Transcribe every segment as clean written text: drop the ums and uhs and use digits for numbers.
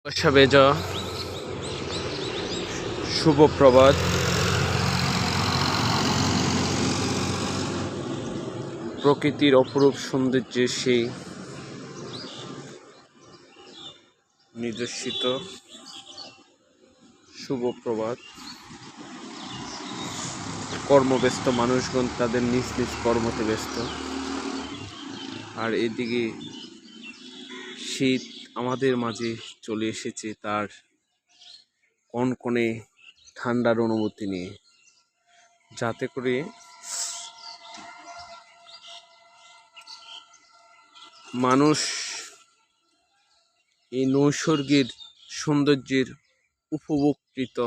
বর্ষাবেজা শুভ প্রভাত। প্রকৃতির অপরূপ সৌন্দর্যের সেই নিজস্বিত শুভ প্রভাত। কর্মব্যস্ত মানুষগণ তাদের নিজ নিজ কর্মতে ব্যস্ত, আর এদিকে শীত আমাদের মাঝে চলে এসেছে তার কনকনে ঠান্ডার অনুভূতি নিয়ে, যাতে করে মানুষ এই নৈসর্গিক সৌন্দর্যের উপভোগকৃত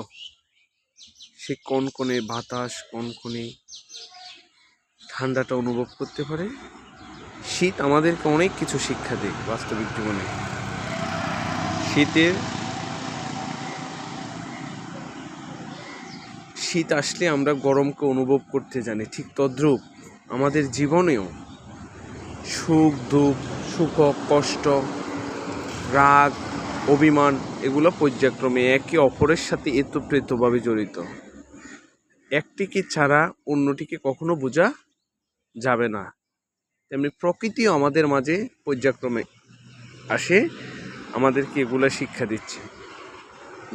সে কনকনে বাতাস, কনকনে ঠান্ডাটা অনুভব করতে পারে। শীত আমাদেরকে অনেক কিছু শিক্ষা দেয় বাস্তবিক জীবনে। শীত আসলে আমরা গরমকে অনুভব করতে জানি, ঠিক তদ্রূপ আমাদের জীবনেও সুখ দুঃখ, সুখ কষ্ট, রাগ অভিমান এগুলো পর্যায়ক্রমে একে অপরের সাথে এতপ্রেতভাবে জড়িত। একটিকে ছাড়া অন্যটিকে কখনো বোঝা যাবে না। তেমনি প্রকৃতিও আমাদের মাঝে পর্যায়ক্রমে আসে, আমাদেরকে এগুলো শিক্ষা দিচ্ছে,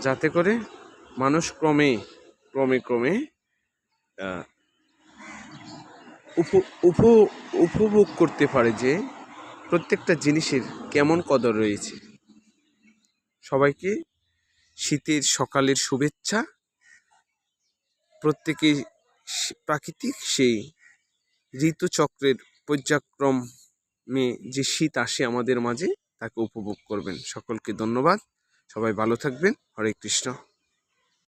যাতে করে মানুষ ক্রমে উপভোগ করতে পারে যে প্রত্যেকটা জিনিসের কেমন কদর রয়েছে। সবাইকে শীতের সকালের শুভেচ্ছা। প্রত্যেকে প্রাকৃতিক সেই ঋতুচক্রের পর্যায়ক্রমে যে শীত আসে আমাদের মাঝে তাকে উপভোগ করবেন। সকলকে ধন্যবাদ। সবাই ভালো থাকবেন। হরে কৃষ্ণ।